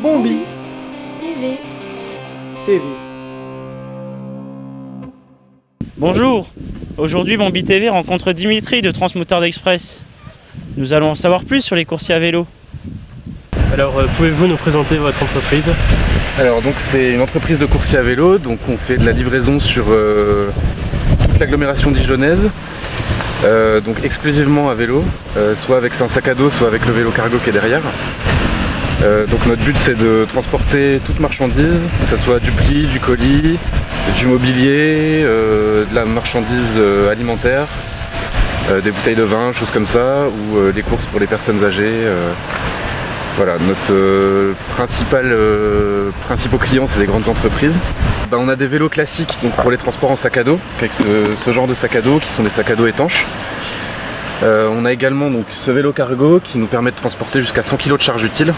Bombi TV. TV. Bonjour, aujourd'hui Bombi TV rencontre Dimitri de Transmoutarde Express. Nous allons en savoir plus sur les coursiers à vélo. Alors pouvez-vous nous présenter votre entreprise? Alors donc c'est une entreprise de coursiers à vélo, donc on fait de la livraison sur toute l'agglomération dijonnaise, donc exclusivement à vélo, soit avec un sac à dos, soit avec le vélo cargo qui est derrière. Donc notre but c'est de transporter toute marchandise, que ce soit du pli, du colis, du mobilier, de la marchandise alimentaire, des bouteilles de vin, choses comme ça, ou des courses pour les personnes âgées. Voilà, notre principaux clients c'est les grandes entreprises. On a des vélos classiques donc pour les transports en sac à dos, avec ce genre de sac à dos qui sont des sacs à dos étanches. On a également donc, ce vélo cargo qui nous permet de transporter jusqu'à 100 kg de charge utile.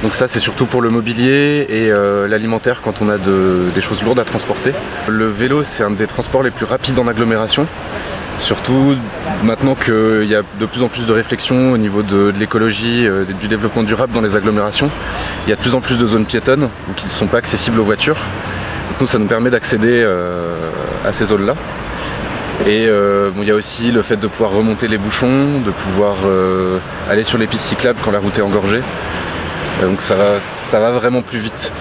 Donc ça c'est surtout pour le mobilier et l'alimentaire quand on a des choses lourdes à transporter. Le vélo c'est un des transports les plus rapides en agglomération. Surtout maintenant qu'il y a de plus en plus de réflexion au niveau de l'écologie, du développement durable dans les agglomérations. Il y a de plus en plus de zones piétonnes qui ne sont pas accessibles aux voitures. Donc nous, ça nous permet d'accéder à ces zones-là. Et il y a aussi le fait de pouvoir remonter les bouchons, de pouvoir aller sur les pistes cyclables quand la route est engorgée. Donc ça va vraiment plus vite.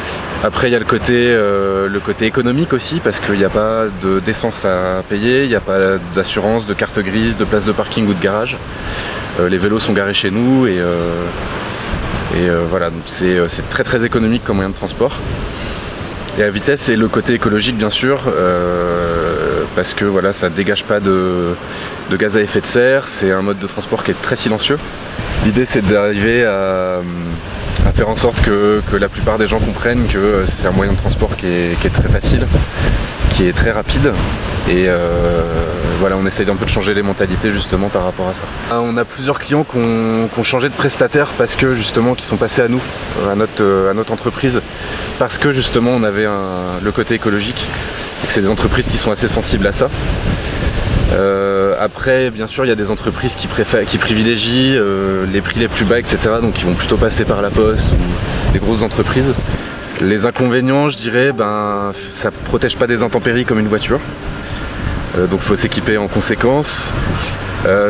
Après il y a le côté économique aussi parce qu'il n'y a pas d'essence à payer, il n'y a pas d'assurance, de carte grise, de place de parking ou de garage. Les vélos sont garés chez nous et voilà, donc c'est très très économique comme moyen de transport. Et la vitesse et le côté écologique bien sûr, parce que voilà, ça ne dégage pas de gaz à effet de serre, c'est un mode de transport qui est très silencieux. L'idée c'est d'arriver à faire en sorte que la plupart des gens comprennent que c'est un moyen de transport qui est très facile, qui est très rapide et voilà, on essaye un peu de changer les mentalités justement par rapport à ça. On a plusieurs clients qui ont changé de prestataire parce que justement qui sont passés à nous, à notre entreprise, parce que justement on avait le côté écologique et que c'est des entreprises qui sont assez sensibles à ça. Après, bien sûr, il y a des entreprises qui privilégient les prix les plus bas, etc. Donc ils vont plutôt passer par la poste ou des grosses entreprises. Les inconvénients, je dirais, ça ne protège pas des intempéries comme une voiture. Donc il faut s'équiper en conséquence.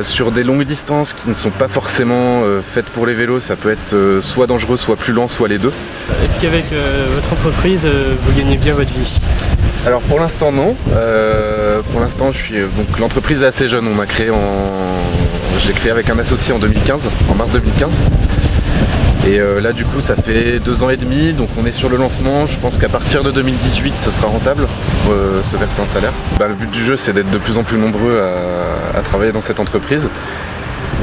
Sur des longues distances qui ne sont pas forcément faites pour les vélos, ça peut être soit dangereux, soit plus lent, soit les deux. Est-ce qu'avec votre entreprise, vous gagnez bien votre vie? Alors pour l'instant non. Pour l'instant donc l'entreprise est assez jeune. Je l'ai créée avec un associé en 2015, en mars 2015. Et là du coup ça fait 2 ans et demi, donc on est sur le lancement. Je pense qu'à partir de 2018 ce sera rentable pour se verser un salaire. Le but du jeu c'est d'être de plus en plus nombreux à travailler dans cette entreprise,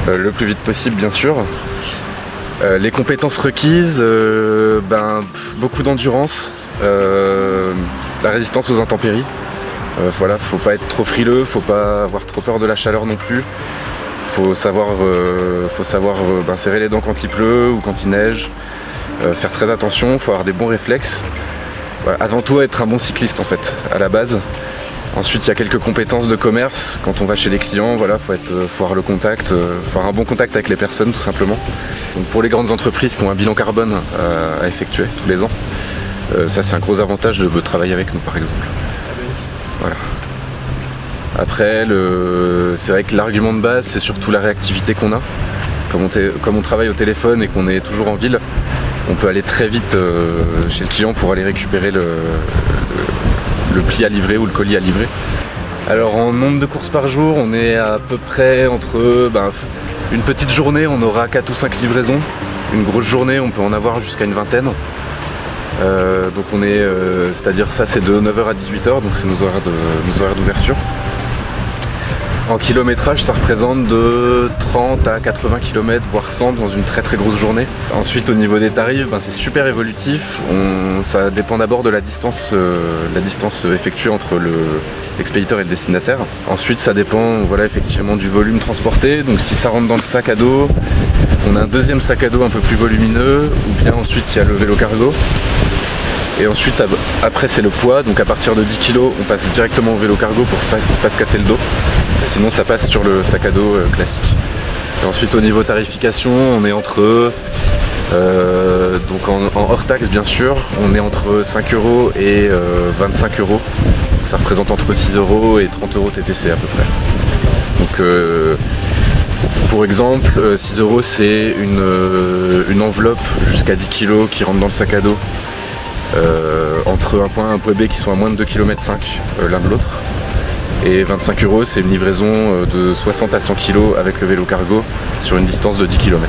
le plus vite possible bien sûr. Les compétences requises, beaucoup d'endurance, la résistance aux intempéries. Voilà, faut pas être trop frileux, faut pas avoir trop peur de la chaleur non plus. Faut savoir serrer les dents quand il pleut ou quand il neige, faire très attention, faut avoir des bons réflexes. Voilà, avant tout être un bon cycliste en fait, à la base. Ensuite il y a quelques compétences de commerce, quand on va chez les clients, voilà, faut avoir le contact, faut avoir un bon contact avec les personnes tout simplement. Donc pour les grandes entreprises qui ont un bilan carbone à effectuer tous les ans, ça c'est un gros avantage de travailler avec nous par exemple. Voilà. Après, c'est vrai que l'argument de base, c'est surtout la réactivité qu'on a. Comme on travaille au téléphone et qu'on est toujours en ville, on peut aller très vite chez le client pour aller récupérer le pli à livrer ou le colis à livrer. Alors en nombre de courses par jour, on est à peu près entre une petite journée, on aura 4 ou 5 livraisons. Une grosse journée, on peut en avoir jusqu'à une vingtaine. Donc c'est-à-dire ça c'est de 9h à 18h, donc c'est nos horaires d'ouverture. En kilométrage, ça représente de 30 à 80 km, voire 100 dans une très très grosse journée. Ensuite, au niveau des tarifs, c'est super évolutif. Ça dépend d'abord de la distance effectuée entre l'expéditeur et le destinataire. Ensuite, ça dépend effectivement du volume transporté. Donc si ça rentre dans le sac à dos, on a un deuxième sac à dos un peu plus volumineux, ou bien ensuite il y a le vélo cargo. Et ensuite, après c'est le poids, donc à partir de 10 kg, on passe directement au vélo cargo pour pas se casser le dos. Sinon ça passe sur le sac à dos classique. Et ensuite au niveau tarification, on est entre Donc en hors taxe bien sûr, on est entre 5 euros et 25 euros. Donc ça représente entre 6 euros et 30 euros TTC à peu près. Donc pour exemple, 6 euros c'est une enveloppe jusqu'à 10 kg qui rentre dans le sac à dos entre un point A et un point B qui sont à moins de 2,5 km l'un de l'autre. Et 25 euros c'est une livraison de 60 à 100 kg avec le vélo cargo sur une distance de 10 km.